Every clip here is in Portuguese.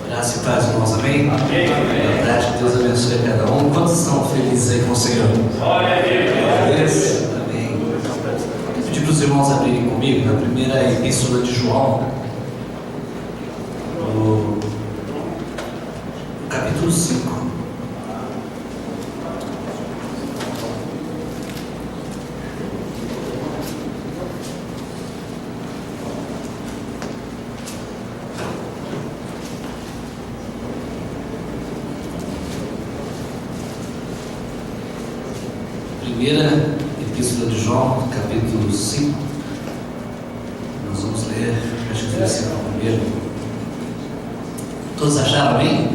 Graça e paz, irmãos, amém? Amém. Boa tarde, Deus abençoe a cada um. Quantos estão felizes aí com o Senhor? Glória a Deus. Amém. Vou pedir para os irmãos abrirem comigo na primeira epístola de João, no capítulo 5. Primeira epístola de João, capítulo 5. Nós vamos ler, acho que o versículo primeiro. Todos acharam bem?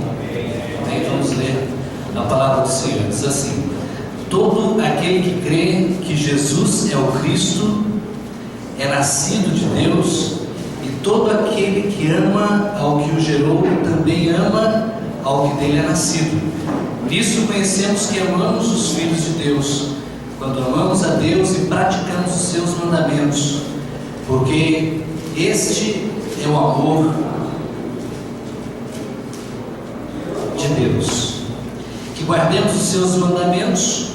Amém. Vamos ler a palavra do Senhor. Diz assim: todo aquele que crê que Jesus é o Cristo é nascido de Deus, e todo aquele que ama ao que o gerou também ama ao que dele é nascido. Por isso conhecemos que amamos os filhos de Deus, quando amamos a Deus e praticamos os seus mandamentos, porque este é o amor de Deus, que guardemos os seus mandamentos.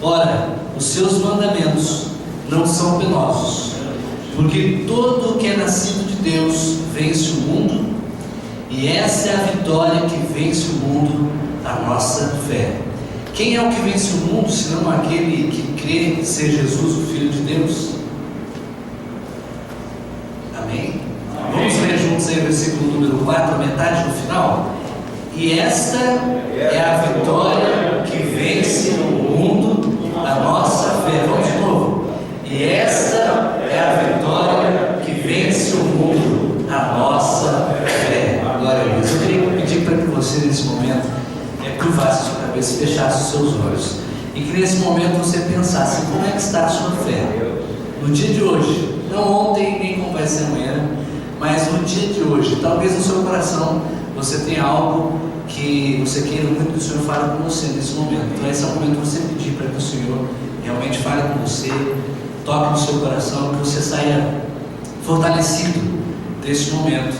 Ora, os seus mandamentos não são penosos, porque todo o que é nascido de Deus vence o mundo, e essa é a vitória que vence o mundo, a nossa fé. Quem é o que vence o mundo, senão aquele que crê ser Jesus, o Filho de Deus? Amém? Vamos ler juntos aí o versículo número 4, a metade no final. E esta é a vitória que vence o mundo, a nossa fé. Vamos de novo. E esta é a vitória que vence o mundo, a nossa fé. Glória a Deus. Eu queria pedir para que você, nesse momento, curvasse a sua cabeça e fechasse os seus olhos, e que nesse momento você pensasse como é que está a sua fé no dia de hoje, não ontem nem como vai ser amanhã, mas no dia de hoje. Talvez no seu coração você tenha algo que você queira muito que o Senhor fale com você nesse momento. Então esse é o momento de você pedir para que o Senhor realmente fale com você, toque no seu coração, que você saia fortalecido desse momento,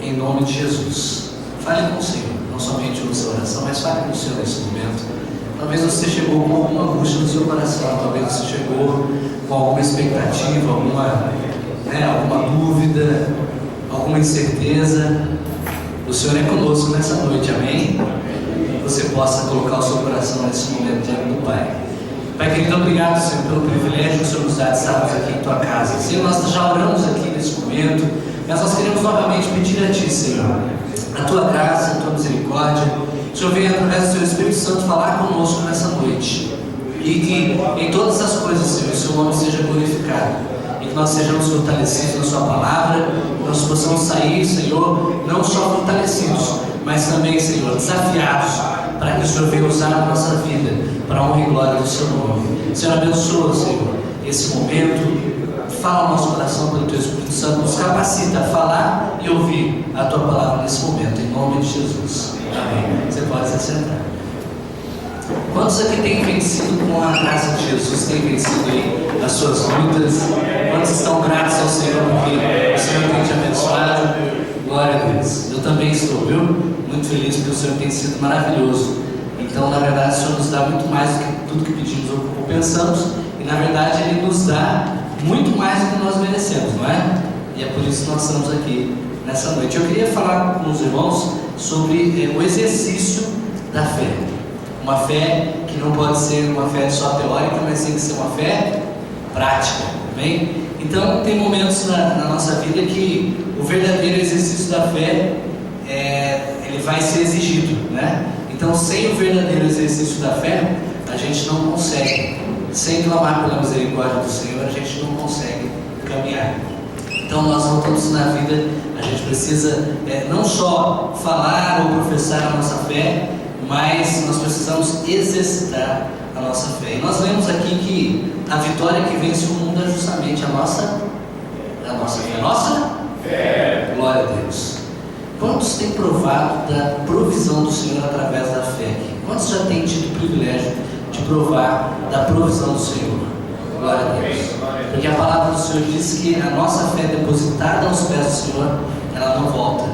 em nome de Jesus. Fale com o Senhor, não somente no seu oração, mas fale com o Senhor nesse momento. Talvez você chegou com alguma angústia no seu coração, talvez você chegou com alguma expectativa, alguma dúvida, alguma incerteza. O Senhor é conosco nessa noite, amém? Que você possa colocar o seu coração nesse momento diante do Pai. Pai querido, obrigado, Senhor, pelo privilégio que o Senhor nos dá de estarmos aqui em Tua casa. Senhor, nós já oramos aqui nesse momento, mas nós queremos novamente pedir a Ti, Senhor, a Tua graça, a Tua misericórdia. O Senhor venha através do Seu Espírito Santo falar conosco nessa noite, e que em todas as coisas, Senhor, o Seu nome seja glorificado, e que nós sejamos fortalecidos na Sua palavra, que nós possamos sair, Senhor, não só fortalecidos, mas também, Senhor, desafiados, para que o Senhor venha usar a nossa vida para a honra e glória do Seu nome. Senhor, abençoa, Senhor, esse momento. Fala o nosso coração pelo Teu Espírito Santo, nos capacita a falar e ouvir a Tua palavra nesse momento, em nome de Jesus. Amém. Você pode se sentar. Quantos aqui têm vencido com a graça de Jesus, têm vencido aí as suas lutas? Quantos estão gratos ao Senhor porque o Senhor tem te abençoado? Glória a Deus. Eu também estou, viu? Muito feliz porque o Senhor tem sido maravilhoso. Então, na verdade, o Senhor nos dá muito mais do que tudo que pedimos ou pensamos, e na verdade Ele nos dá muito mais do que nós merecemos, não é? E é por isso que nós estamos aqui nessa noite. Eu queria falar com os irmãos sobre o exercício da fé. Uma fé que não pode ser uma fé só teórica, mas tem que ser uma fé prática, amém? Então, tem momentos na nossa vida que o verdadeiro exercício da fé ele vai ser exigido, né? Então, sem o verdadeiro exercício da fé, a gente não consegue. Sem clamar pela misericórdia do Senhor, a gente não consegue caminhar. Então nós voltamos na vida, a gente precisa não só falar ou professar a nossa fé, mas nós precisamos exercitar a nossa fé. E nós lemos aqui que a vitória que vence o mundo é justamente a nossa fé. A nossa fé. Glória a Deus. Quantos têm provado da provisão do Senhor através da fé aqui? Quantos já têm tido o privilégio de provar da provisão do Senhor? Glória a Deus. Porque a palavra do Senhor diz que a nossa fé depositada aos pés do Senhor, ela não volta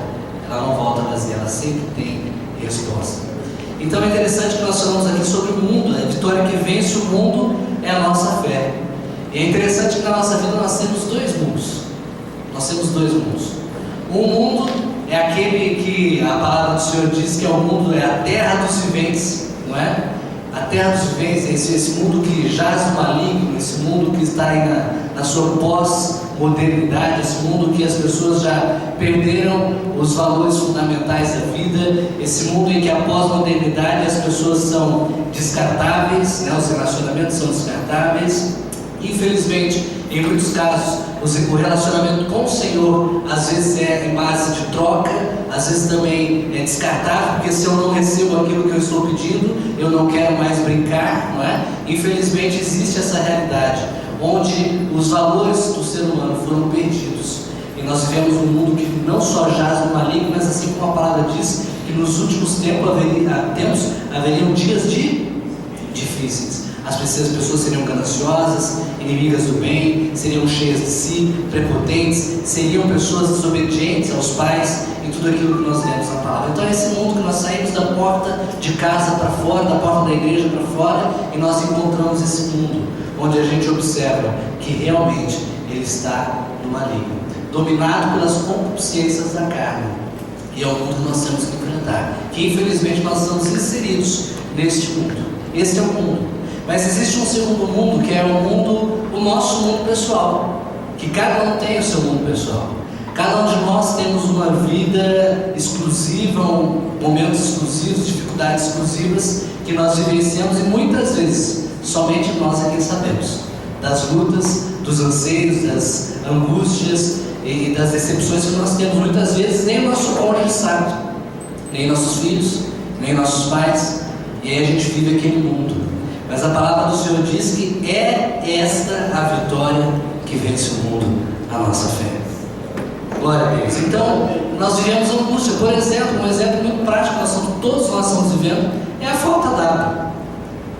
ela sempre tem resposta. Então é interessante que nós falamos aqui sobre o mundo. A vitória que vence o mundo é a nossa fé. E é interessante que na nossa vida nós temos dois mundos. Nós temos dois mundos. Um mundo é aquele que a palavra do Senhor diz que é o mundo, é a terra dos viventes, não é? A terra dos viventes é esse mundo que jaz no maligno, esse mundo que está aí na sua pós-modernidade, esse mundo que as pessoas já perderam os valores fundamentais da vida, esse mundo em que a pós-modernidade as pessoas são descartáveis, né? Os relacionamentos são descartáveis. Infelizmente, em muitos casos, o relacionamento com o Senhor às vezes é em base de troca, às vezes também é descartável, porque se eu não recebo aquilo que eu estou pedindo, eu não quero mais brincar, não é? Infelizmente existe essa realidade, onde os valores do ser humano foram perdidos. E nós vivemos um mundo que não só jaz no maligno, mas assim como a palavra diz, que nos últimos tempos haveriam dias difíceis. As pessoas seriam gananciosas, inimigas do bem, seriam cheias de si, prepotentes, seriam pessoas desobedientes aos pais e tudo aquilo que nós lemos na palavra. Então é esse mundo que nós saímos da porta de casa para fora, da porta da igreja para fora, e nós encontramos esse mundo onde a gente observa que realmente ele está no maligno, dominado pelas concupiscências da carne. E é o mundo que nós temos que enfrentar, que infelizmente nós estamos inseridos neste mundo. Este é o mundo. Mas existe um segundo mundo, que é o nosso mundo pessoal, que cada um tem o seu mundo pessoal. Cada um de nós temos uma vida exclusiva, momentos exclusivos, dificuldades exclusivas que nós vivenciamos, e muitas vezes somente nós é quem sabemos das lutas, dos anseios, das angústias e das decepções que nós temos. Muitas vezes nem o nosso cônjuge sabe, nem nossos filhos, nem nossos pais, e aí a gente vive aquele mundo. Mas a palavra do Senhor diz que é esta a vitória que vence o mundo, a nossa fé. Glória a Deus. Então, nós vivemos angústia. Por exemplo, um exemplo muito prático que todos nós estamos vivendo é a falta d'água.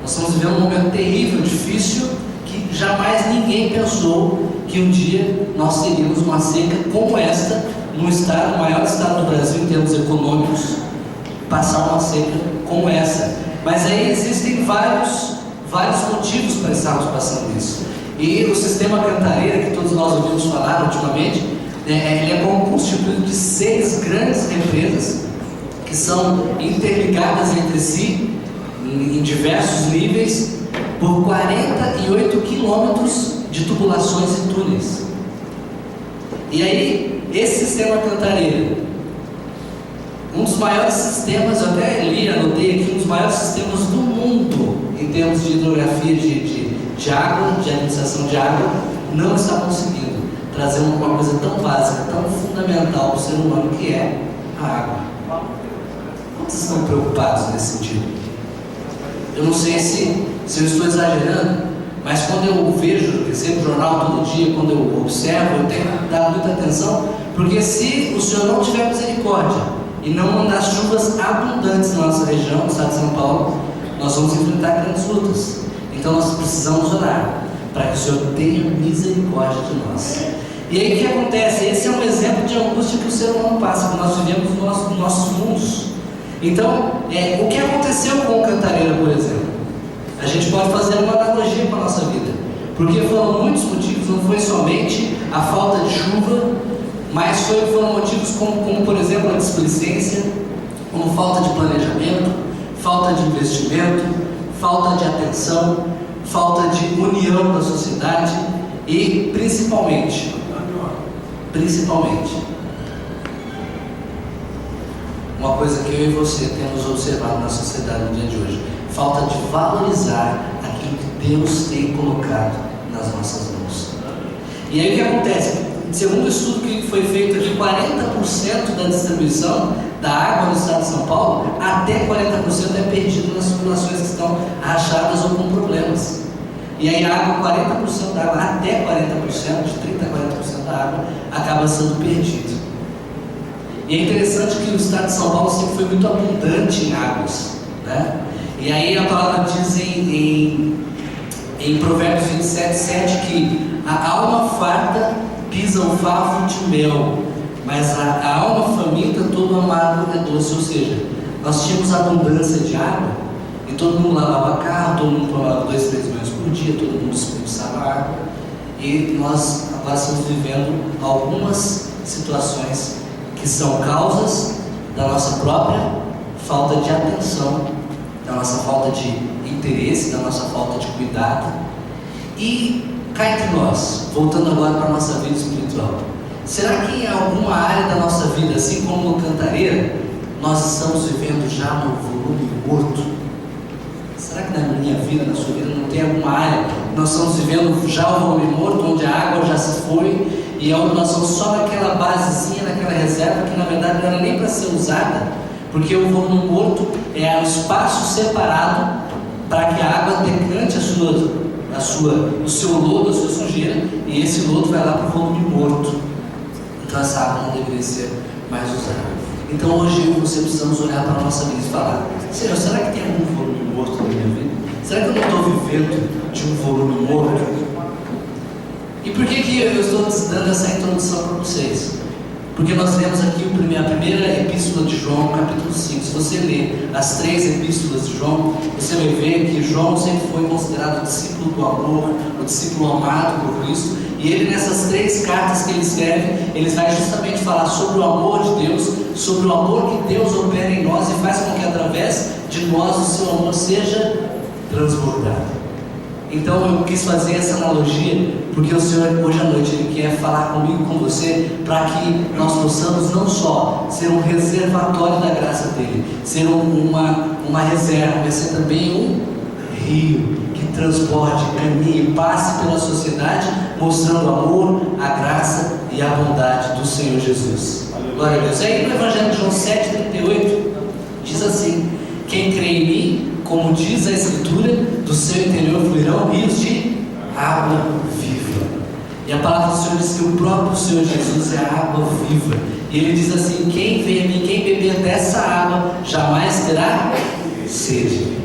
Nós estamos vivendo um momento terrível, difícil, que jamais ninguém pensou que um dia nós teríamos uma seca como esta, no estado, o maior estado do Brasil em termos econômicos, passar uma seca como essa. Mas aí existem vários motivos para estarmos passando isso. E o sistema Cantareira, que todos nós ouvimos falar ultimamente, ele é constituído de 6 grandes represas que são interligadas entre si em diversos níveis por 48 quilômetros de tubulações e túneis. E aí, esse sistema Cantareira, um dos maiores sistemas, eu até anotei aqui, um dos maiores sistemas do mundo em termos de hidrografia de água, de administração de água, não está conseguindo trazer uma coisa tão básica, tão fundamental para o ser humano, que é a água. Vocês estão preocupados nesse sentido? Eu não sei se eu estou exagerando, mas quando eu vejo, recebo o jornal todo dia, quando eu observo, eu tenho que dar muita atenção, porque se o Senhor não tiver misericórdia e não mandar chuvas abundantes na nossa região, no estado de São Paulo, nós vamos enfrentar grandes lutas. Então nós precisamos orar para que o Senhor tenha misericórdia de nós. E aí o que acontece? Esse é um exemplo de angústia que o ser humano passa, que nós vivemos nos nossos mundos. Então, o que aconteceu com o Cantareira, por exemplo? A gente pode fazer uma analogia com a nossa vida, porque foram muitos motivos, não foi somente a falta de chuva, mas foram motivos como por exemplo, a displicência, como falta de planejamento, falta de investimento, falta de atenção, falta de união da sociedade e principalmente, uma coisa que eu e você temos observado na sociedade no dia de hoje: falta de valorizar aquilo que Deus tem colocado nas nossas mãos. E aí o que acontece? Segundo o estudo que foi feito aqui, 40% da distribuição da água no estado de São Paulo, até 40% é perdido nas tubulações que estão rachadas ou com problemas. E aí a água, 40% da água, até 40%, de 30% a 40% da água, acaba sendo perdido. E é interessante que o estado de São Paulo sempre foi muito abundante em águas, né? E aí a palavra diz em Provérbios 27:7 que a alma farta pisa o favo de mel, mas a alma faminta todo amargo é doce, ou seja, nós tínhamos abundância de água e todo mundo lavava carro, todo mundo tomava 2, 3 banhos por dia, todo mundo desperdiçava água, e nós agora estamos vivendo algumas situações que são causas da nossa própria falta de atenção, da nossa falta de interesse, da nossa falta de cuidado. E cá entre nós, voltando agora para a nossa vida espiritual, será que em alguma área da nossa vida, assim como no Cantareira, nós estamos vivendo já no volume morto? Será que na minha vida, na sua vida, não tem alguma área que nós estamos vivendo já o volume morto, onde a água já se foi e onde nós estamos só naquela basezinha, naquela reserva que na verdade não era nem para ser usada, porque o volume morto é um espaço separado para que a água decante o seu lodo, a sua sujeira, e esse lodo vai lá para o volume morto. Então essa água não deveria ser mais usada. Então hoje eu e você precisamos olhar para a nossa vida e falar: Senhor, será que tem algum volume morto na minha vida? Será que eu não estou vivendo de um volume morto? E por que eu estou dando essa introdução para vocês? Porque nós lemos aqui a primeira epístola de João, capítulo 5. Se você ler as 3 epístolas de João, você vai ver que João sempre foi considerado o discípulo do amor, o discípulo amado por Cristo. E ele, nessas 3 cartas que ele escreve, ele vai justamente falar sobre o amor de Deus, sobre o amor que Deus opera em nós e faz com que através de nós o seu amor seja transbordado. Então eu quis fazer essa analogia, porque o Senhor hoje à noite Ele quer falar comigo, com você, para que nós possamos não só ser um reservatório da graça dEle, ser uma reserva, mas ser também um rio que transporte, caminhe, passe pela sociedade, mostrando o amor, a graça e a bondade do Senhor Jesus. Glória a Deus. Aí no Evangelho de João 7,38 diz assim: quem crê em mim, como diz a Escritura, do seu interior fluirão rios de água viva. E a palavra do Senhor diz que o próprio Senhor Jesus é a água viva. E Ele diz assim: quem vem a mim, quem beber dessa água, jamais terá sede.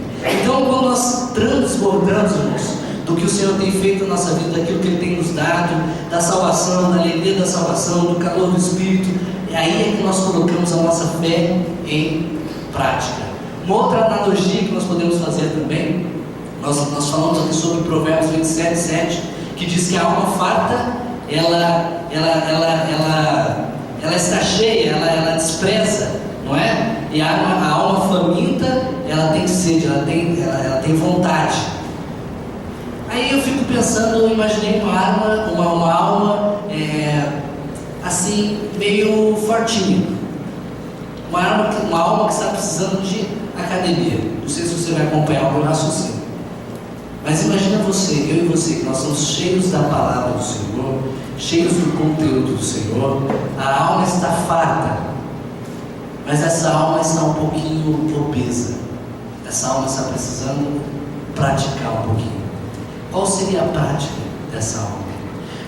Então, quando nós transbordamos, irmãos, do que o Senhor tem feito na nossa vida, daquilo que Ele tem nos dado, da salvação, da alegria da salvação, do calor do Espírito, é aí que nós colocamos a nossa fé em prática. Uma outra analogia que nós podemos fazer também, nós falamos aqui sobre Provérbios 27:7, que diz que a alma farta, ela está cheia, ela despreza, não é? E a alma faminta, ela tem sede, ela tem vontade. Aí eu fico pensando, eu imaginei uma alma assim, meio fortinha, uma alma que está precisando de academia. Não sei se você vai acompanhar o meu raciocínio, mas imagina você, eu e você, que nós somos cheios da palavra do Senhor, cheios do conteúdo do Senhor. A alma está farta, mas essa alma está um pouquinho obesa. Essa alma está precisando praticar um pouquinho. Qual seria a prática dessa alma?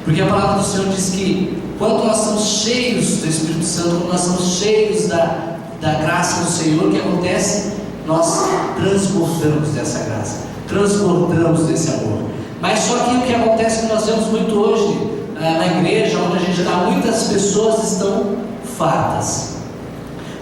Porque a palavra do Senhor diz que quando nós somos cheios do Espírito Santo, quando nós somos cheios da graça do Senhor, o que acontece? Nós transbordamos dessa graça, transbordamos desse amor. Mas só que o que acontece, que nós vemos muito hoje na igreja, onde a gente está, muitas pessoas estão fartas.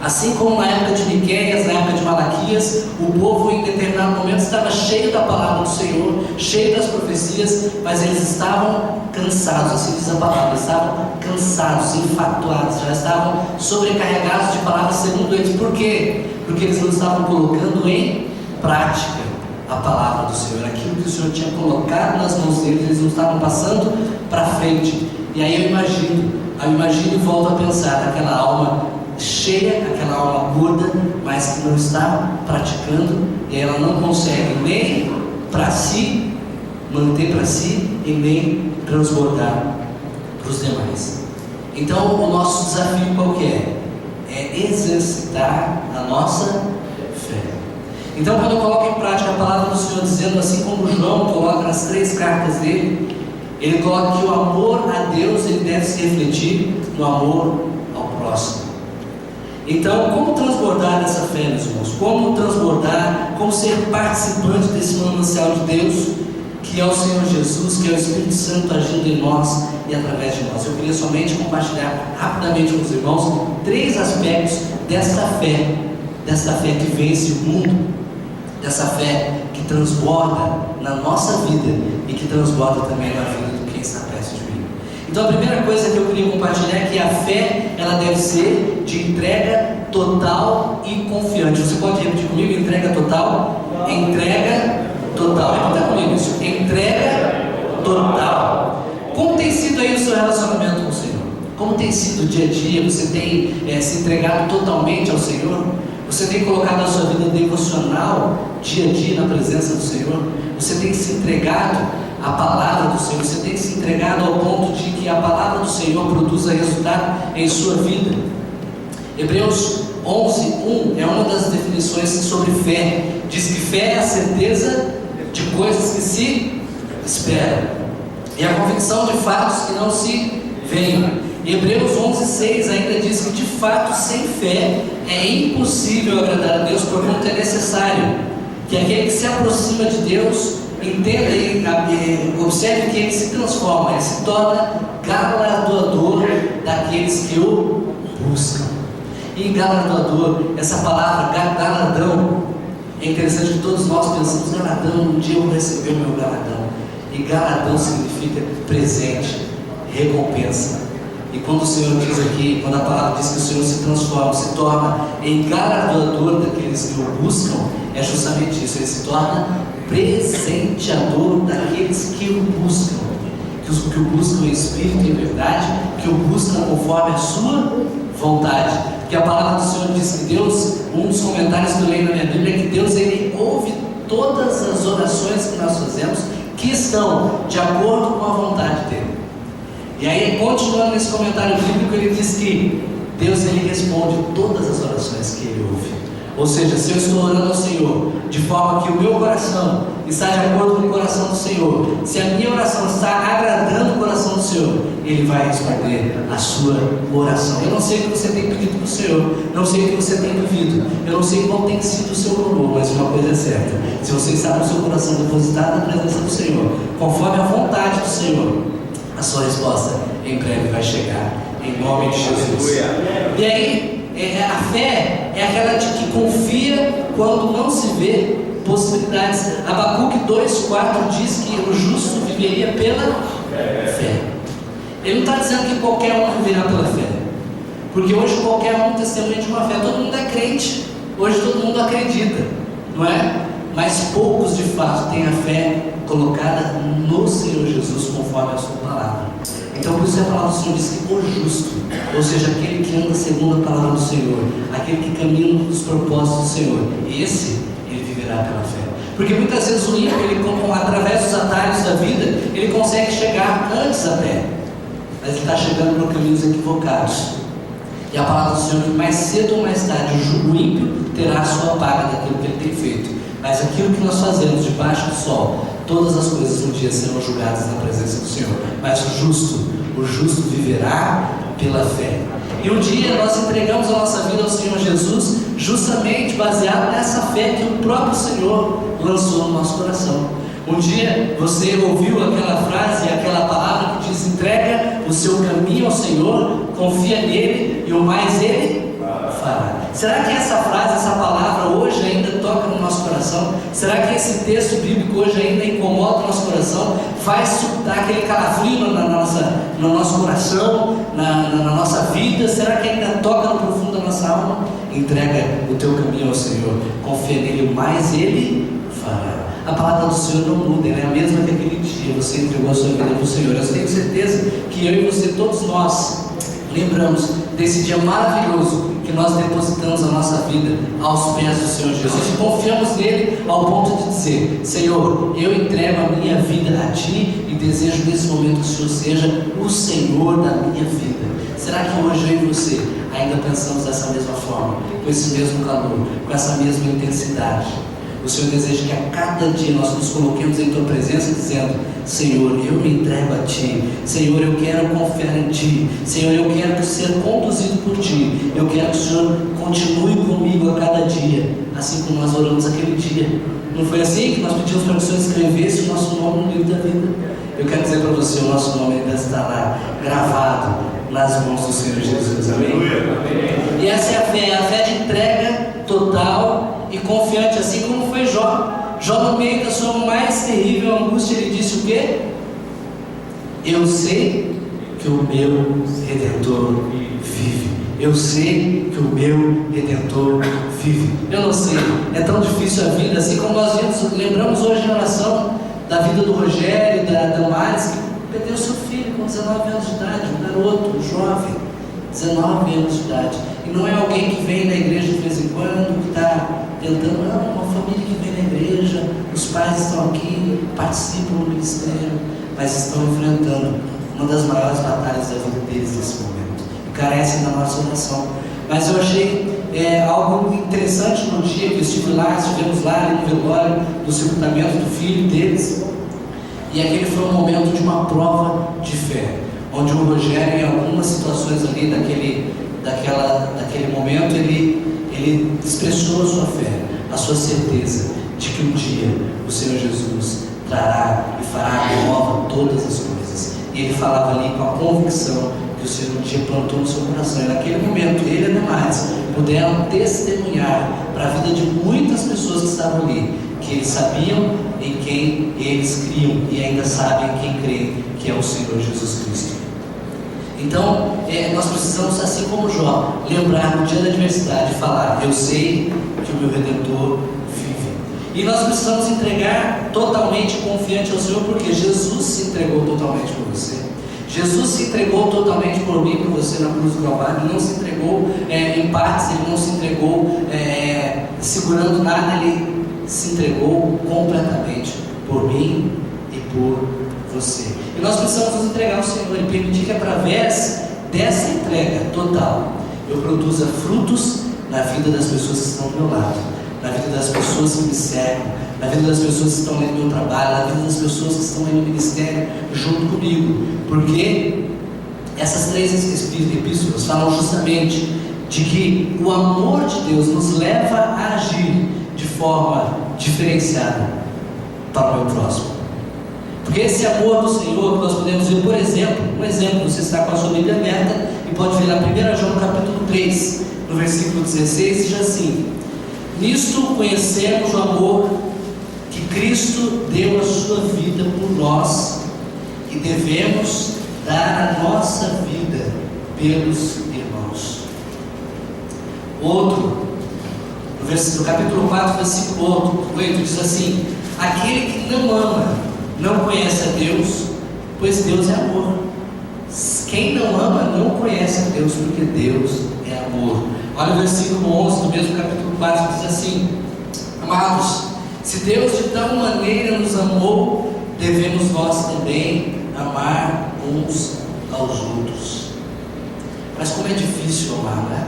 Assim como na época de Miqueias, na época de Malaquias, o povo em determinado momento estava cheio da palavra do Senhor, cheio das profecias, mas eles estavam cansados, assim diz a palavra, estavam cansados, enfatuados, já estavam sobrecarregados de palavras segundo eles. Por quê? Porque eles não estavam colocando em prática a palavra do Senhor, aquilo que o Senhor tinha colocado nas mãos deles, eles não estavam passando para frente. E aí eu imagino e volto a pensar naquela alma cheia, aquela alma gorda, mas que não está praticando, e ela não consegue nem para si, manter para si, e nem transbordar para os demais. Então o nosso desafio qual que é? É exercitar a nossa fé. Então quando eu coloco em prática a palavra do Senhor, dizendo assim como João coloca nas 3 cartas dele, ele coloca que o amor a Deus, ele deve se refletir no amor ao próximo. Então, como transbordar dessa fé, meus irmãos? Como transbordar, como ser participante desse manancial de Deus? que é o Senhor Jesus, que é o Espírito Santo agindo em nós e através de nós. Eu queria somente compartilhar rapidamente com os irmãos 3 aspectos desta fé que vence o mundo, dessa fé que transborda na nossa vida e que transborda também na vida de quem está perto de mim. Então a primeira coisa que eu queria compartilhar é que a fé, ela deve ser de entrega total e confiante. Você pode repetir comigo? Entrega total? Entrega total. Repita comigo isso. Entrega total. Como tem sido aí o seu relacionamento com o Senhor? Como tem sido o dia a dia? Você tem se entregado totalmente ao Senhor? Você tem colocado a sua vida devocional dia a dia na presença do Senhor? Você tem se entregado à palavra do Senhor? Você tem se entregado ao ponto de que a palavra do Senhor produza resultado em sua vida? Hebreus 11:1 é uma das definições sobre fé. Diz que fé é a certeza de coisas que se esperam e a convicção de fatos que não se veem. Hebreus 11:6 ainda diz que de fato sem fé é impossível agradar a Deus, porquanto é necessário que aquele que se aproxima de Deus entenda e observe que ele se transforma, ele se torna galardoador daqueles que o buscam. E galardoador, essa palavra galardão, é interessante que todos nós pensamos: galardão, um dia eu vou receber o meu galardão. E galardão significa presente, recompensa. E quando o Senhor diz aqui, quando a palavra diz que o Senhor se transforma, se torna em galardoador daqueles que o buscam, é justamente isso. Ele se torna presenteador daqueles que o buscam, que o buscam em espírito e em verdade, que o buscam conforme a sua vontade. Porque a palavra do Senhor diz que Deus, um dos comentários que eu leio na minha Bíblia, é que Deus, ele ouve todas as orações que nós fazemos, que estão de acordo com a vontade dele. E aí, continuando nesse comentário bíblico, ele diz que Deus, ele responde todas as orações que ele ouve. Ou seja, se eu estou orando ao Senhor de forma que o meu coração está de acordo com o coração do Senhor, se a minha oração está agradando o coração do Senhor, Ele vai responder a sua oração. Eu não sei o que você tem pedido para o Senhor, não sei o que você tem pedido, eu não sei qual tem sido o seu clamor, mas uma coisa é certa: se você está com o seu coração depositado na presença do Senhor, conforme a vontade do Senhor, a sua resposta em breve vai chegar, em nome de Jesus. E aí, a fé é aquela de que confia quando não se vê possibilidades. Abacuque 2:4 diz que o justo viveria pela fé. Ele não está dizendo que qualquer um viverá pela fé, porque hoje qualquer um testemunha de uma fé. Todo mundo é crente, hoje todo mundo acredita, não é? Mas poucos de fato têm a fé colocada no Senhor Jesus conforme a sua palavra. Então por isso a palavra do Senhor diz que o justo, ou seja, aquele que anda segundo a palavra do Senhor, aquele que caminha nos propósitos do Senhor, esse ele viverá pela fé. Porque muitas vezes o ímpio, ele, através dos atalhos da vida, ele consegue chegar antes até, mas ele está chegando por caminhos equivocados. E a palavra do Senhor, que mais cedo ou mais tarde o ímpio terá a sua paga daquilo que ele tem feito. Mas aquilo que nós fazemos debaixo do sol, todas as coisas um dia serão julgadas na presença do Senhor. Mas o justo viverá pela fé. E um dia nós entregamos a nossa vida ao Senhor Jesus, justamente baseado nessa fé que o próprio Senhor lançou no nosso coração. Um dia você ouviu aquela frase, aquela palavra que diz: entrega o seu caminho ao Senhor, confia nele e o mais ele fará. Será que essa frase, essa palavra hoje ainda toca no nosso coração? Será que esse texto bíblico hoje ainda incomoda o nosso coração? Faz dar aquele calafrio no nosso coração, na nossa vida? Será que ainda toca no profundo da nossa alma? Entrega o teu caminho ao Senhor, confia nele, o mais ele fará. A palavra do Senhor não muda, ela é a mesma que aquele dia você entregou a sua vida para o Senhor. Eu tenho certeza que eu e você, todos nós, lembramos desse dia maravilhoso que nós depositamos a nossa vida aos pés do Senhor Jesus e confiamos nele ao ponto de dizer: Senhor, eu entrego a minha vida a Ti e desejo nesse momento que o Senhor seja o Senhor da minha vida. Será que hoje eu e você ainda pensamos dessa mesma forma, com esse mesmo calor, com essa mesma intensidade? O Senhor deseja que a cada dia nós nos coloquemos em Tua presença dizendo: Senhor, eu me entrego a Ti. Senhor, eu quero confiar em Ti. Senhor, eu quero ser conduzido por Ti. Eu quero que o Senhor continue comigo a cada dia, assim como nós oramos aquele dia. Não foi assim que nós pedimos para que o Senhor escrevesse o nosso nome no livro da vida? Eu quero dizer para você, o nosso nome ainda está lá, gravado nas mãos do Senhor Jesus. Amém? E essa é a fé de entrega total e confiante, assim como foi Jó. Jó, no meio da sua mais terrível angústia, ele disse o quê? Eu sei que o meu Redentor vive. Eu sei que o meu Redentor vive. Eu não sei, é tão difícil a vida, assim como nós lembramos hoje na oração da vida do Rogério, da Damares, que perdeu seu filho com 19 anos de idade, um garoto, um jovem, 19 anos de idade. E não é alguém que vem na igreja de vez em quando, que está tentando, não, uma família que vem na igreja, os pais estão aqui, participam do ministério, mas estão enfrentando uma das maiores batalhas da vida deles nesse momento. Carecem da nossa oração. Mas eu achei algo interessante no dia que eu estive lá, estivemos lá ali no velório do sepultamento do filho deles, e aquele foi um momento de uma prova de fé, onde o Rogério, em algumas situações ali daquele momento, ele expressou a sua fé, a sua certeza de que um dia o Senhor Jesus trará e fará nova todas as coisas. E ele falava ali com a convicção que o Senhor um dia plantou no seu coração. E naquele momento, ele e demais puderam testemunhar para a vida de muitas pessoas que estavam ali, que eles sabiam em quem eles criam e ainda sabem em quem creem, que é o Senhor Jesus Cristo. Então, nós precisamos, assim como Jó, lembrar no dia da adversidade e falar: eu sei que o meu Redentor vive. E nós precisamos entregar totalmente confiante ao Senhor, porque Jesus se entregou totalmente por você. Jesus se entregou totalmente por mim, por você na cruz do Calvário. Ele não se entregou em partes, ele não se entregou segurando nada, ele se entregou completamente por mim e por você. E nós precisamos nos entregar ao Senhor e permitir que através dessa entrega total eu produza frutos na vida das pessoas que estão ao meu lado, na vida das pessoas que me cercam, na vida das pessoas que estão ali no meu trabalho, na vida das pessoas que estão aí no ministério junto comigo, porque essas 3 epístolas falam justamente de que o amor de Deus nos leva a agir de forma diferenciada para o meu próximo. Porque esse amor do Senhor que nós podemos ver, por exemplo, você está com a sua Bíblia aberta e pode ver lá 1 João capítulo 3, no versículo 16, diz assim: nisto conhecemos o amor que Cristo deu a sua vida por nós e devemos dar a nossa vida pelos irmãos. Outro, no capítulo 4, versículo 8, diz assim: aquele que não ama não conhece a Deus, pois Deus é amor. Quem não ama não conhece a Deus, porque Deus é amor. Olha o versículo 11 do mesmo capítulo 4, diz assim: amados, se Deus de tal maneira nos amou, devemos nós também amar uns aos outros. Mas como é difícil amar, né?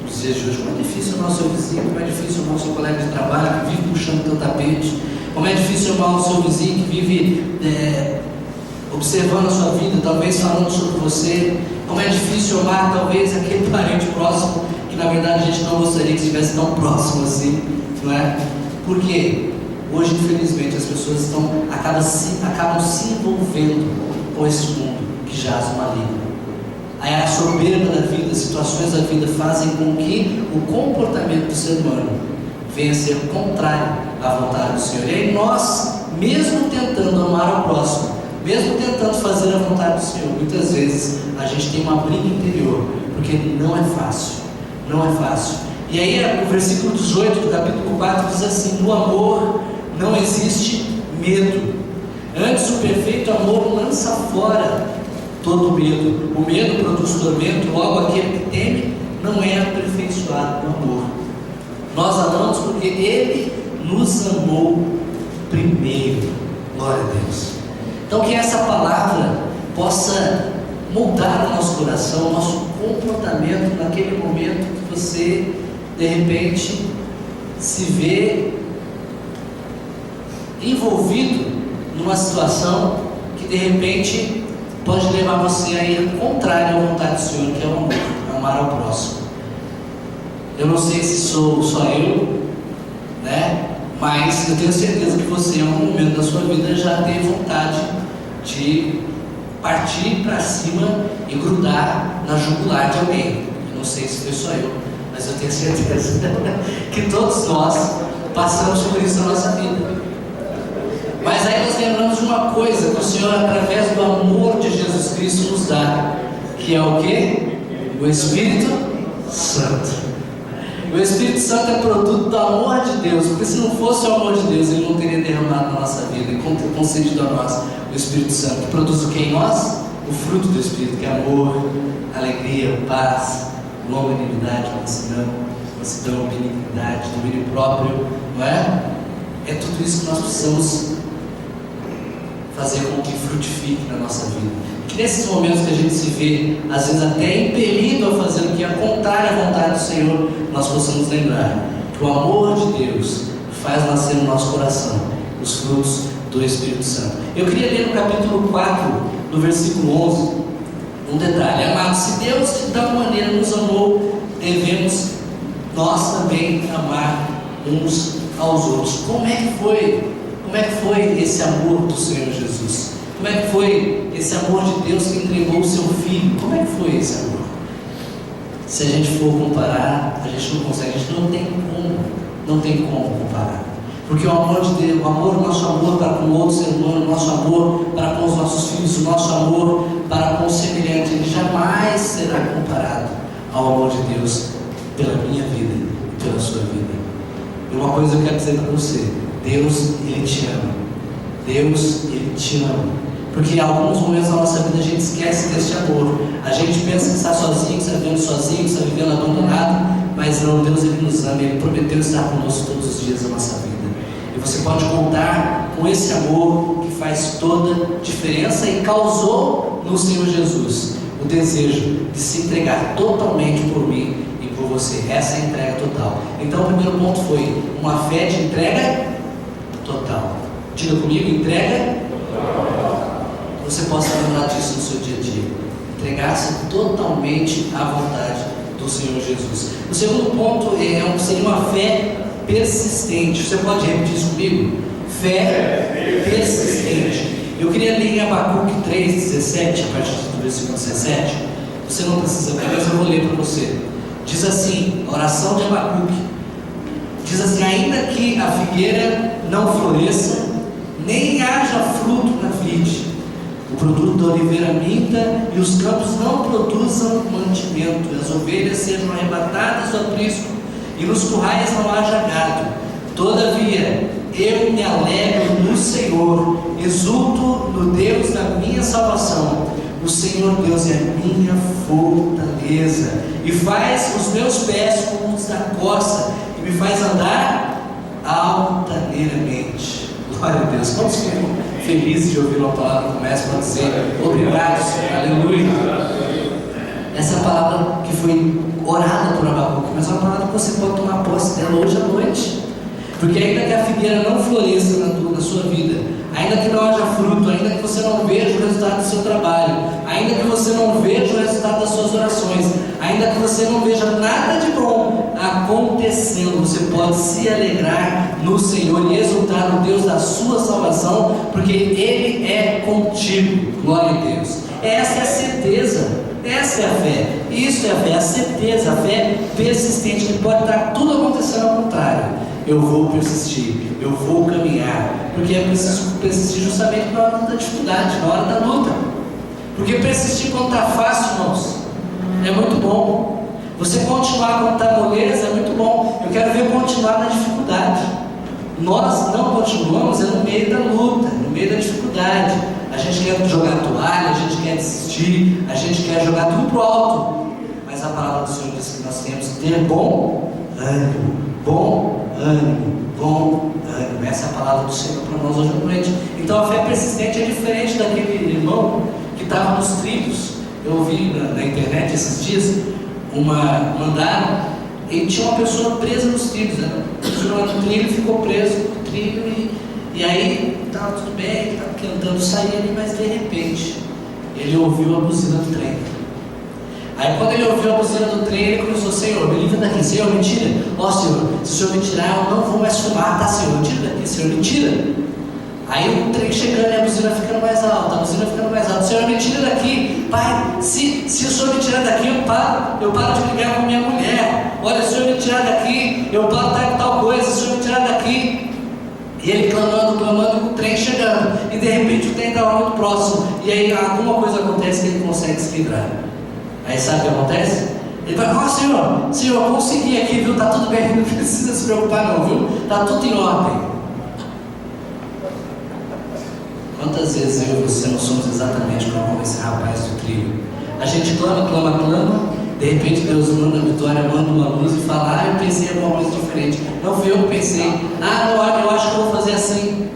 Nos dias de hoje, como é difícil amar o seu vizinho, como é difícil amar o seu colega de trabalho que vive puxando teu tapete, como é difícil amar o seu vizinho que vive observando a sua vida, talvez falando sobre você, como é difícil amar talvez aquele parente próximo que na verdade a gente não gostaria que estivesse tão próximo assim, não é? Porque hoje, infelizmente, as pessoas acabam se envolvendo com esse mundo que jaz no maligno. Aí a soberba da vida, as situações da vida fazem com que o comportamento do ser humano venha a ser contrário à vontade do Senhor. E aí nós, mesmo tentando amar ao próximo, mesmo tentando fazer a vontade do Senhor, muitas vezes a gente tem uma briga interior, porque não é fácil, não é fácil. E aí o versículo 18 do capítulo 4 diz assim: no amor não existe medo, antes o perfeito amor lança fora todo medo. O medo produz tormento, logo aquele que teme não é aperfeiçoado no amor. Nós amamos porque Ele nos amou primeiro. Glória a Deus. Então que essa palavra possa moldar o nosso coração, o nosso comportamento naquele momento que você de repente se vê envolvido numa situação que de repente pode levar você a ir contrário à vontade do Senhor, que é o amor, amar ao próximo. Eu não sei se sou só eu, né? Mas eu tenho certeza que você, em algum momento da sua vida, já teve vontade de partir para cima e grudar na jugular de alguém. Eu não sei se foi só eu, mas eu tenho certeza que todos nós passamos por isso na nossa vida. Mas aí nós lembramos de uma coisa que o Senhor, através do amor de Jesus Cristo, nos dá, que é o quê? O Espírito Santo. O Espírito Santo é produto do amor de Deus, porque se não fosse o amor de Deus, Ele não teria derramado na nossa vida e concedido a nós o Espírito Santo, que produz o que em nós? O fruto do Espírito, que é amor, alegria, paz, longanimidade, mansidão, benignidade, domínio próprio, não é? É tudo isso que nós precisamos fazer com que frutifique na nossa vida. Que nesses momentos que a gente se vê, às vezes até impelido a fazer o que é contrário à vontade do Senhor, nós possamos lembrar que o amor de Deus faz nascer no nosso coração os frutos do Espírito Santo. Eu queria ler no capítulo 4, no versículo 11, um detalhe. Amados, se Deus de tal maneira nos amou, devemos nós também amar uns aos outros. Como é que foi esse amor do Senhor Jesus? Como é que foi esse amor de Deus que entregou o seu Filho? Como é que foi esse amor? Se a gente for comparar, a gente não consegue, a gente não tem como comparar. Porque o amor de Deus, o nosso amor para com o outro ser humano, o nosso amor para com os nossos filhos, o nosso amor para com o semelhante, ele jamais será comparado ao amor de Deus pela minha vida e pela sua vida. E uma coisa eu quero dizer para você: Deus, Ele te ama. Deus, Ele te ama. Porque em alguns momentos da nossa vida a gente esquece deste amor. A gente pensa que está sozinho, que está vivendo sozinho, que está vivendo abandonado. Mas não, Deus, Ele nos ama. Ele prometeu estar conosco todos os dias da nossa vida. E você pode contar com esse amor que faz toda a diferença e causou no Senhor Jesus o desejo de se entregar totalmente por mim e por você. Essa é a entrega total. Então o primeiro ponto foi uma fé de entrega total. Diga comigo, entrega total. Você possa lembrar disso no seu dia a dia. Entregar-se totalmente à vontade do Senhor Jesus. O segundo ponto seria uma fé persistente. Você pode repetir isso comigo? Fé persistente. Eu queria ler em Abacuque 3:17, a partir do versículo 17. Você não precisa ver, mas eu vou ler para você. Diz assim, a oração de Abacuque. Diz assim: ainda que a figueira não floresça, nem haja fruto na vide, o produto da oliveira minta e os campos não produzam mantimento, e as ovelhas sejam arrebatadas do aprisco, e nos currais não haja gado. Todavia, eu me alegro no Senhor, exulto no Deus da minha salvação. O Senhor Deus é a minha fortaleza, e faz os meus pés como os da costa, e me faz andar altaneiramente. Glória a Deus. Quantos ficam felizes de ouvir uma palavra como essa para dizer obrigado, Senhor, aleluia? Essa é a palavra que foi orada por Abacuque, mas é uma palavra que você pode tomar posse dela hoje à noite. Porque ainda que a figueira não floresça na sua vida, ainda que não haja fruto, ainda que você não veja o resultado do seu trabalho, ainda que você não veja o resultado das suas orações, ainda que você não veja nada de bom acontecendo, você pode se alegrar no Senhor e exultar no Deus da sua salvação, porque Ele é contigo. Glória a Deus. Essa é a certeza, essa é a fé. Isso é a fé, a certeza, a fé persistente, que pode estar tudo acontecendo ao contrário. Eu vou persistir, eu vou caminhar, porque é preciso persistir justamente na hora da dificuldade, na hora da luta. Porque persistir quando está fácil, irmãos, é muito bom. Você continuar quando está moleza é muito bom. Eu quero ver continuar na dificuldade. Nós não continuamos no meio da luta, no meio da dificuldade. A gente quer jogar toalha, a gente quer desistir, a gente quer jogar tudo pro alto. Mas a palavra do Senhor diz que nós temos que ter bom ânimo, bom ânimo, bom ânimo. Essa é a palavra do Senhor para nós hoje à noite. Então a fé persistente é diferente daquele irmão que estava nos trilhos. Eu ouvi na internet esses dias, e tinha uma pessoa presa nos trilhos, né? A pessoa no trilho ficou preso no trilho E aí, estava tudo bem, estava tentando sair ali, mas de repente, ele ouviu a buzina do trem. Aí quando ele ouviu a buzina do trem, ele começou: Senhor, me livra daqui, Senhor, me tira. Ó Senhor, se o Senhor me tirar, eu não vou mais fumar, tá Senhor, me tira daqui, Senhor, me tira. Aí o trem chegando e a buzina ficando mais alta, a buzina ficando mais alta. Senhor, me tira daqui, Pai, se o Senhor me tirar daqui, eu paro de brigar com minha mulher. Olha, se o Senhor me tirar daqui, eu paro de tal coisa, se o Senhor me tirar daqui. E ele clamando, o trem chegando, e de repente o trem estava muito próximo, e aí alguma coisa acontece que ele consegue se livrar. Aí sabe o que acontece? Ele vai: ó Senhor, eu consegui aqui, viu? Tá tudo bem, não precisa se preocupar não, viu? Tá tudo em ordem. Quantas vezes eu e você não somos exatamente como esse rapaz do trilho? A gente clama, de repente Deus manda a vitória, manda uma luz e fala: eu pensei em alguma coisa diferente. Não fui eu que pensei. Não, eu acho que eu vou fazer assim.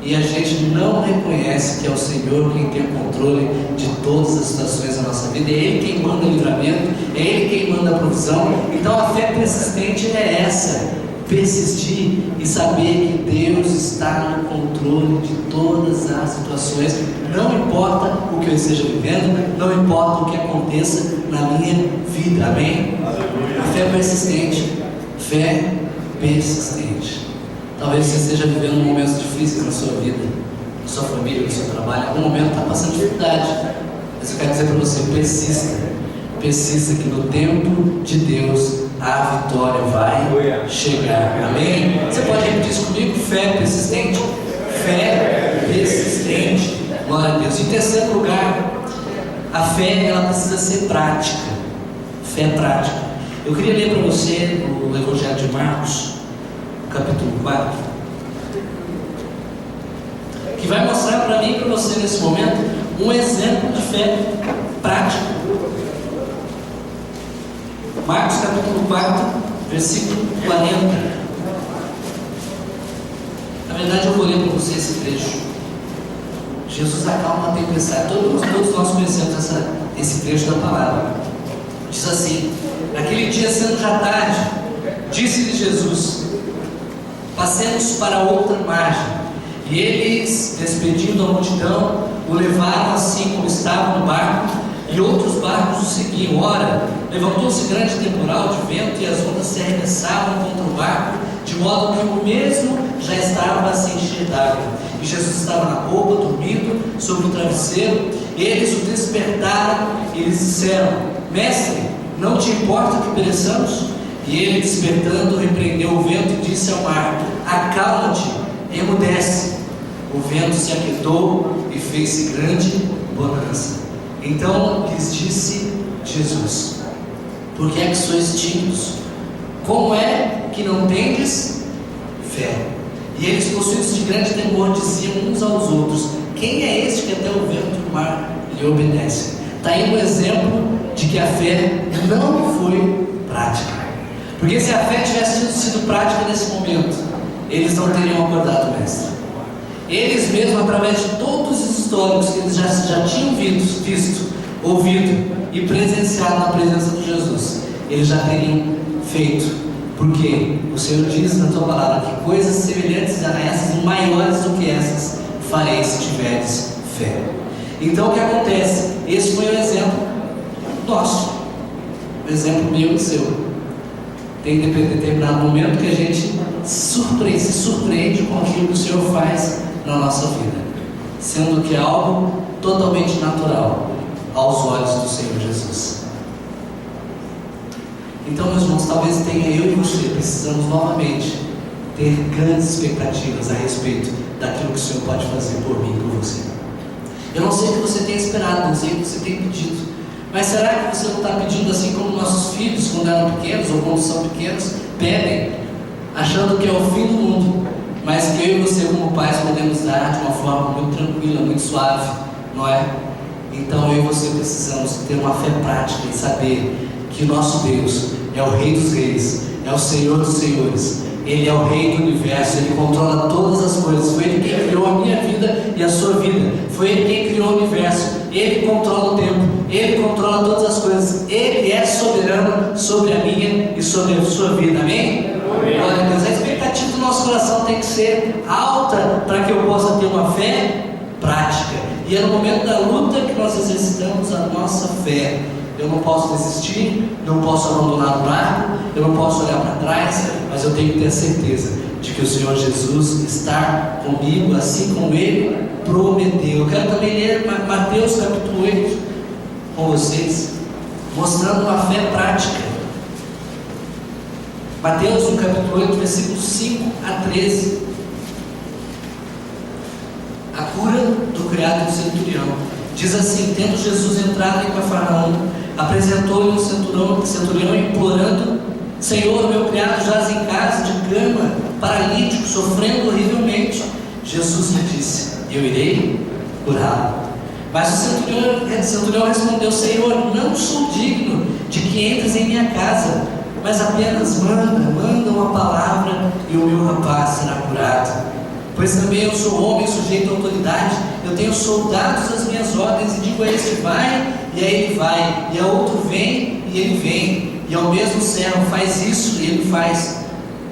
E a gente não reconhece que é o Senhor quem tem o controle de todas as situações da nossa vida. É Ele quem manda o livramento, é Ele quem manda a provisão. Então a fé persistente é essa: persistir e saber que Deus está no controle de todas as situações. Não importa o que eu esteja vivendo, não importa o que aconteça na minha vida. Amém? A fé persistente. Fé persistente. Talvez você esteja vivendo momentos difíceis na sua vida, na sua família, no seu trabalho. Em algum momento está passando dificuldade, mas eu quero dizer para você: persista que no tempo de Deus a vitória vai chegar. Amém? Você pode repetir isso comigo? Fé persistente. Fé persistente. Glória a Deus. Em terceiro lugar, a fé, ela precisa ser prática. Fé prática. Eu queria ler para você o Evangelho de Marcos, capítulo 4, que vai mostrar para mim e para você nesse momento um exemplo de fé prática. Marcos capítulo 4, versículo 40. Na verdade, eu vou ler para você esse trecho. Jesus acalma a tempestade. Todos nós conhecemos esse trecho da palavra. Diz assim: naquele dia, sendo já tarde, disse-lhe Jesus: passemos para outra margem. E eles, despedindo a multidão, o levaram assim como estava no barco, e outros barcos o seguiam. Ora, levantou-se grande temporal de vento, e as ondas se arremessavam contra o barco, de modo que o mesmo já estava a se encher d'água. E Jesus estava na popa, dormindo sobre o travesseiro. Eles o despertaram e lhes disseram: Mestre, não te importa que pereçamos? E ele, despertando, repreendeu o vento e disse ao mar: acalma-te, emudece. O vento se aquietou e fez-se grande bonança. Então lhes disse Jesus: por que é que sois tímidos? Como é que não tendes fé? E eles, possuídos de grande temor, diziam uns aos outros: quem é este que até o vento e o mar lhe obedecem? Está aí um exemplo de que a fé não foi prática. Porque se a fé tivesse sido prática nesse momento, eles não teriam acordado o mestre. Eles mesmos, através de todos os históricos que eles já tinham visto, ouvido e presenciado na presença de Jesus, eles já teriam feito. Porque o Senhor diz na tua palavra que coisas semelhantes a essas e maiores do que essas farei se tiveres fé. Então o que acontece? Esse foi o exemplo nosso, o exemplo meu e seu. Tem determinado momento que a gente se surpreende com aquilo que o Senhor faz na nossa vida, sendo que é algo totalmente natural aos olhos do Senhor Jesus. Então, meus irmãos, talvez tenha eu e você precisamos novamente ter grandes expectativas a respeito daquilo que o Senhor pode fazer por mim e por você. Eu não sei o que você tem esperado, não sei o que você tem pedido, mas será que você não está pedindo assim como nossos filhos, quando eram pequenos ou quando são pequenos, pedem, achando que é o fim do mundo, mas que eu e você como pais podemos dar de uma forma muito tranquila, muito suave, não é? Então eu e você precisamos ter uma fé prática e saber que o nosso Deus é o Rei dos Reis, é o Senhor dos Senhores, Ele é o Rei do Universo, Ele controla todas as coisas. Foi Ele quem criou a minha vida e a sua vida, foi Ele quem criou o universo. Ele controla o tempo, Ele controla todas as coisas, Ele é soberano sobre a minha e sobre a sua vida, amém? Glória a Deus. A expectativa do nosso coração tem que ser alta para que eu possa ter uma fé prática, e é no momento da luta que nós exercitamos a nossa fé. Eu não posso desistir, não posso abandonar o barco, eu não posso olhar para trás, mas eu tenho que ter a certeza de que o Senhor Jesus está comigo, assim como Ele prometeu. Eu quero também ler Mateus capítulo 8 com vocês, mostrando uma fé prática. Mateus no capítulo 8, versículos 5 a 13. A cura do criado do centurião. Diz assim: tendo Jesus entrado em Cafarnaum, apresentou-lhe um centurião implorando: Senhor, meu criado jaz em casa de cama, paralítico, sofrendo horrivelmente. Jesus lhe disse: eu irei curá-lo. Mas o centurião respondeu: Senhor, não sou digno de que entres em minha casa, mas apenas manda uma palavra e o meu rapaz será curado. Pois também eu sou homem sujeito à autoridade, eu tenho soldados às minhas ordens, e digo a este: vai, e aí ele vai, e a outro: vem, e ele vem, e ao mesmo servo: faz isso, e ele faz.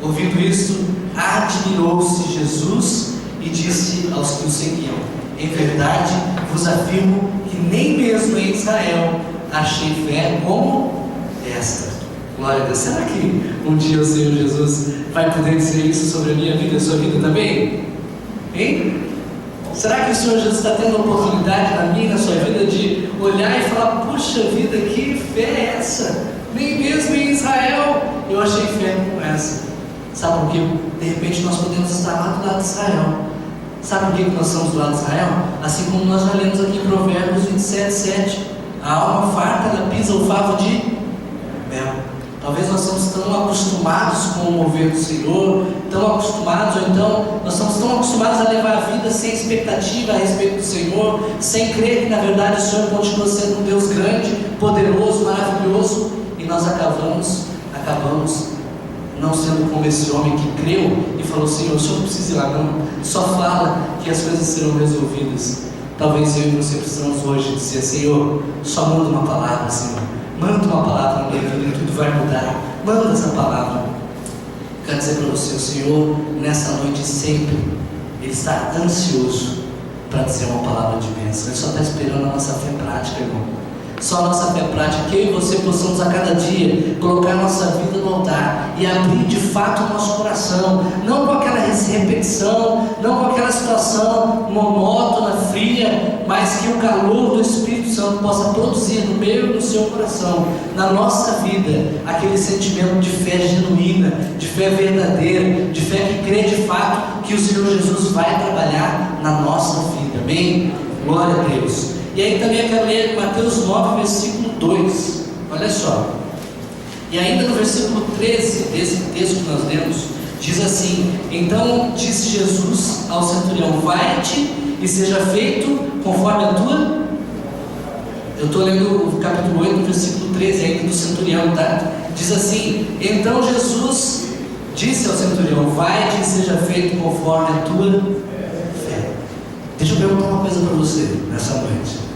Ouvindo isto, admirou-se Jesus e disse aos que o seguiam: em verdade vos afirmo que nem mesmo em Israel achei fé como esta. Glória a Deus. Será que um dia o Senhor Jesus vai poder dizer isso sobre a minha vida e a sua vida também? Hein? Será que o Senhor Jesus está tendo a oportunidade na minha e na sua vida de olhar e falar: puxa vida, que fé é essa? Nem mesmo em Israel eu achei fé como essa. Sabe por quê? De repente nós podemos estar lá do lado de Israel. Sabe por que nós estamos do lado de Israel? Assim como nós já lemos aqui em Provérbios 27:7. A alma farta, ela pisa o favo de mel. Talvez nós estamos tão acostumados com o mover do Senhor, tão acostumados, ou então nós estamos tão acostumados a levar a vida sem expectativa a respeito do Senhor, sem crer que na verdade o Senhor continua sendo um Deus grande, poderoso, maravilhoso, e nós acabamos não sendo como esse homem que creu e falou: Senhor, o Senhor não precisa ir lá não, só fala que as coisas serão resolvidas. Talvez eu e você precisamos hoje dizer: Senhor, só manda uma palavra, Senhor. Manda uma palavra na minha vida e tudo vai mudar. Manda essa palavra. Quero dizer para você: o Senhor, nessa noite sempre, Ele está ansioso para dizer uma palavra de bênção. Ele só está esperando a nossa fé prática, irmão. Só a nossa fé prática, que eu e você possamos a cada dia colocar a nossa vida no altar e abrir de fato o nosso coração, não com aquela repetição, não com aquela situação monótona, fria, mas que o calor do Espírito Santo possa produzir no meu e no seu coração, na nossa vida, aquele sentimento de fé genuína, de fé verdadeira, de fé que crê de fato que o Senhor Jesus vai trabalhar na nossa vida, amém? Glória a Deus. E aí também eu quero ler Mateus 9, versículo 2, olha só. E ainda no versículo 13 desse texto que nós lemos, diz assim: então disse Jesus ao centurião: vai-te e seja feito conforme a tua... Eu estou lendo o capítulo 8, versículo 13 ainda do centurião, tá? Diz assim: então Jesus disse ao centurião: vai-te e seja feito conforme a tua fé. Deixa eu perguntar uma coisa para você nessa noite.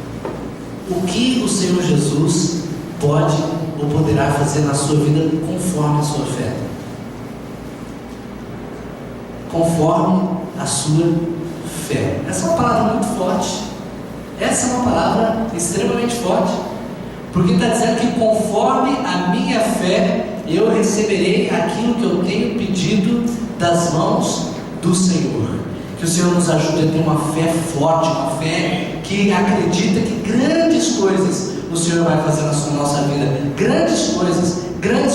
O que o Senhor Jesus pode ou poderá fazer na sua vida conforme a sua fé? Conforme a sua fé. Essa é uma palavra muito forte. Essa é uma palavra extremamente forte. Porque está dizendo que conforme a minha fé eu receberei aquilo que eu tenho pedido das mãos do Senhor. Que o Senhor nos ajude a ter uma fé forte, uma fé que acredita que grandes coisas o Senhor vai fazer na nossa vida. Grandes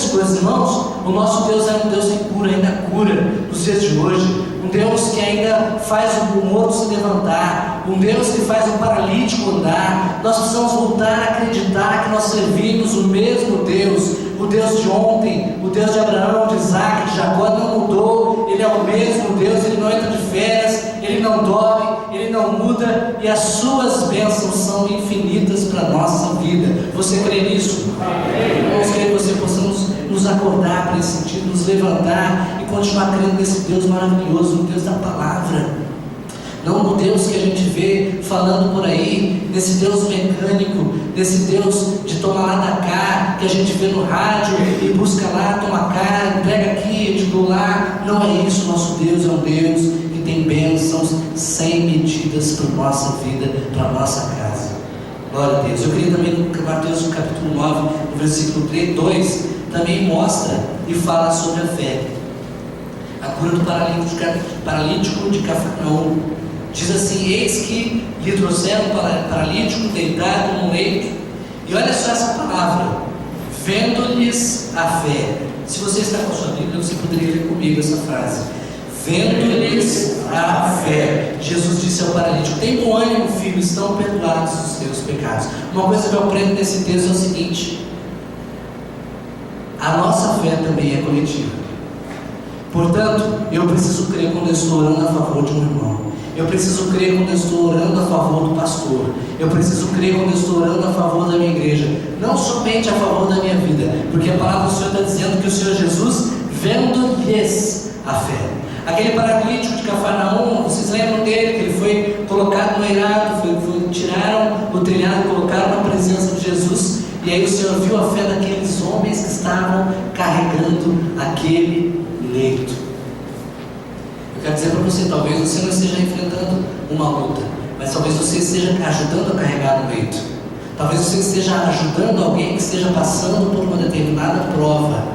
coisas, irmãos. O nosso Deus é um Deus que cura, ainda cura nos dias de hoje. Um Deus que ainda faz o morto se levantar. Um Deus que faz o paralítico andar. Nós precisamos voltar a acreditar que nós servimos o mesmo Deus. O Deus de ontem, o Deus de Abraão, de Isaac, de Jacó, não mudou. Ele é o mesmo Deus, Ele não entra de férias, Ele não dorme, Ele não muda, e as suas bênçãos são infinitas para a nossa vida. Você crê nisso? Irmãos, quero que você possamos nos acordar para esse sentido, nos levantar e continuar crendo nesse Deus maravilhoso, o Deus da palavra. não no Deus que a gente vê falando por aí, nesse Deus mecânico, nesse Deus de tomar lá da cá, que a gente vê no rádio e busca lá, toma cá, entrega aqui, eu te dou lá. Não é isso. Nosso Deus é um Deus que tem bênçãos sem medidas para a nossa vida, para a nossa casa. Glória a Deus. Eu queria também que Mateus capítulo 9, no versículo 3, 2, também mostra e fala sobre a fé. A cura do paralítico de Cafarnaum. Diz assim: eis que lhe trouxeram o paralítico deitado no leito. E olha só essa palavra: vendo-lhes a fé. Se você está com a sua Bíblia, você poderia ler comigo essa frase. Vendo-lhes a fé. Jesus disse ao paralítico: tem bom ânimo, filho, estão perdoados os seus pecados. Uma coisa que eu aprendo nesse texto é o seguinte: a nossa fé também é coletiva. Portanto, eu preciso crer quando eu estou orando a favor de um irmão. Eu preciso crer quando eu estou orando a favor do pastor. Eu preciso crer quando eu estou orando a favor da minha igreja. Não somente a favor da minha vida, porque a palavra do Senhor está dizendo que o Senhor Jesus, vendo-lhes a fé. Aquele paralítico de Cafarnaum, vocês lembram dele, que ele foi colocado no eirado, tiraram o telhado e colocaram na presença de Jesus. E aí o Senhor viu a fé daqueles homens que estavam carregando aquele leito. Eu quero dizer para você, talvez você não esteja enfrentando uma luta, mas talvez você esteja ajudando a carregar um leito. Talvez você esteja ajudando alguém que esteja passando por uma determinada prova.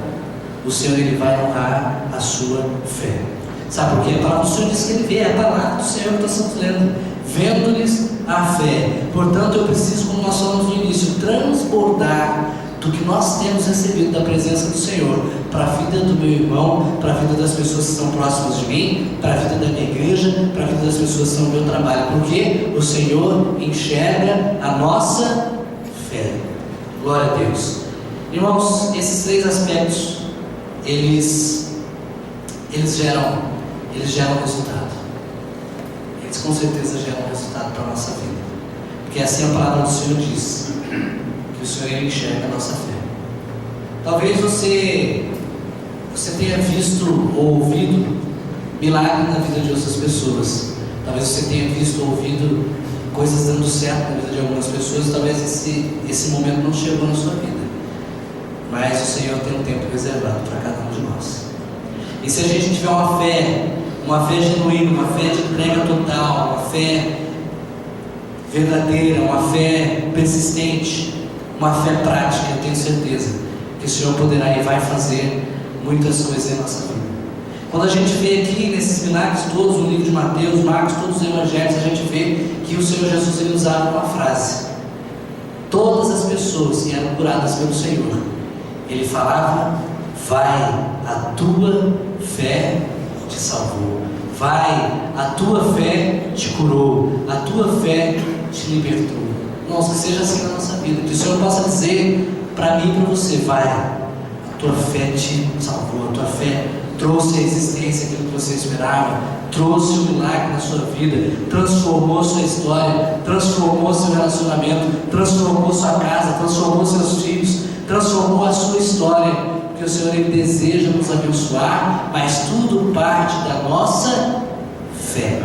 O Senhor, Ele vai honrar a sua fé. Sabe por quê? A palavra do Senhor diz que Ele vê, é a palavra do Senhor que nós estamos lendo. Vendo-lhes a fé. Portanto, eu preciso, como nós falamos no início, transbordar do que nós temos recebido da presença do Senhor para a vida do meu irmão, para a vida das pessoas que estão próximas de mim, para a vida da minha igreja, para a vida das pessoas que estão no meu trabalho, porque o Senhor enxerga a nossa fé. Glória a Deus. Irmãos, esses três aspectos, eles geram resultado. Eles com certeza geram resultado para a nossa vida, porque assim a palavra do Senhor diz, que o Senhor, Ele enxerga a nossa fé. Talvez você tenha visto ou ouvido milagre na vida de outras pessoas. Talvez você tenha visto ou ouvido coisas dando certo na vida de algumas pessoas. Talvez esse momento não chegou na sua vida, mas o Senhor tem um tempo reservado para cada um de nós. E se a gente tiver uma fé genuína, uma fé de entrega total, uma fé verdadeira, uma fé persistente, uma fé prática, eu tenho certeza que o Senhor poderá e vai fazer muitas coisas em nossa vida. Quando a gente vê aqui nesses milagres todos, no livro de Mateus, Marcos, todos os evangelhos, a gente vê que o Senhor Jesus, ele usava uma frase: todas as pessoas que eram curadas pelo Senhor, ele falava: vai, a tua fé te salvou, vai, a tua fé te curou, a tua fé te libertou. Nossa, que seja assim na nossa vida, que o Senhor possa dizer para mim e para você: vai, a tua fé te salvou, a tua fé trouxe à existência aquilo que você esperava, trouxe um milagre na sua vida, transformou sua história, transformou seu relacionamento, transformou sua casa, transformou seus filhos, transformou a sua história, porque o Senhor, Ele deseja nos abençoar, mas tudo parte da nossa fé.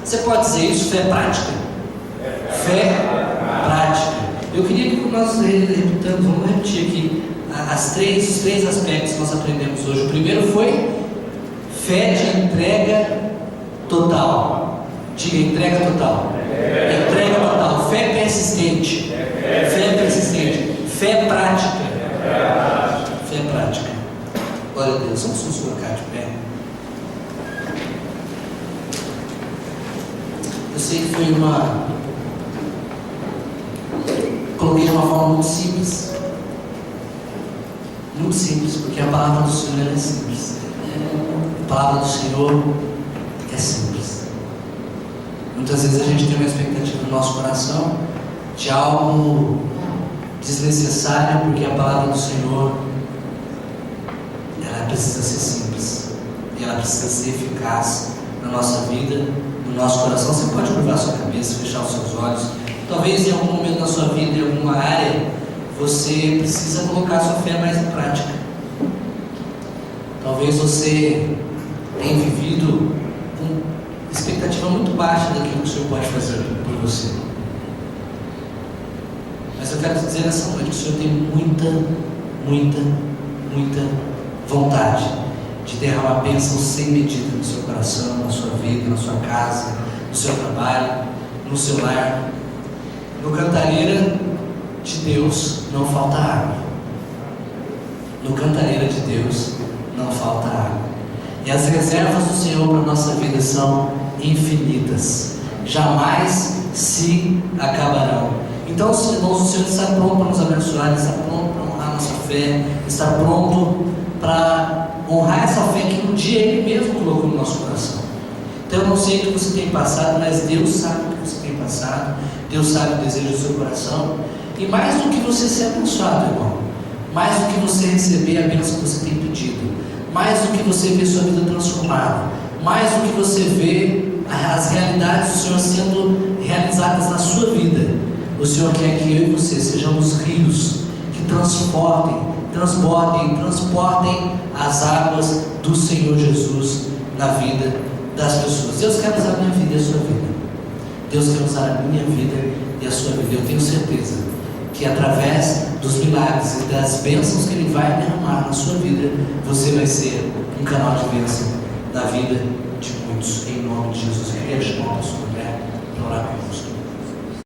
Você pode dizer isso? Fé prática? Fé prática. Eu queria que nós repitamos, vamos repetir aqui os três aspectos que nós aprendemos hoje. O primeiro foi fé de entrega total. Diga: entrega total. Entrega total. Fé persistente. Fé persistente. Fé prática. Fé prática. Glória a Deus. Vamos nos colocar de pé. Eu sei que foi coloquei de uma forma muito simples. Muito simples, porque a palavra do Senhor é simples. A palavra do Senhor é simples. Muitas vezes a gente tem uma expectativa no nosso coração de algo desnecessário, porque a palavra do Senhor, ela precisa ser simples e ela precisa ser eficaz na nossa vida, no nosso coração. Você pode curvar sua cabeça, fechar os seus olhos. Talvez em algum momento da sua vida, em alguma área, você precisa colocar sua fé mais em prática. Talvez você tenha vivido expectativa muito baixa daquilo que o Senhor pode fazer por você. Mas eu quero te dizer nessa noite que o Senhor tem muita vontade de derramar bênçãos sem medida no seu coração, na sua vida, na sua casa, no seu trabalho, no seu lar. No cantareira de Deus não falta água. No cantareira de Deus não falta água. E as reservas do Senhor para a nossa vida são infinitas, jamais se acabarão. Então, irmãos, o Senhor está pronto para nos abençoar, Ele está pronto para honrar a nossa fé, está pronto para honrar essa fé que um dia Ele mesmo colocou no nosso coração. Então, eu não sei o que você tem passado, mas Deus sabe o que você tem passado, Deus sabe o desejo do seu coração, e mais do que você ser abençoado, irmão, mais do que você receber a bênção que você tem pedido, mais do que você ver sua vida transformada, mais do que você ver as realidades do Senhor sendo realizadas na sua vida, o Senhor quer que eu e você sejamos rios que transportem as águas do Senhor Jesus na vida das pessoas. Deus quer usar a minha vida e a sua vida. Deus quer usar a minha vida e a sua vida. Eu tenho certeza que através dos milagres e das bênçãos que Ele vai derramar na sua vida, você vai ser um canal de bênção na vida de muitos. Em nome de Jesus. Eu queria chamar o pastor André para orar conosco.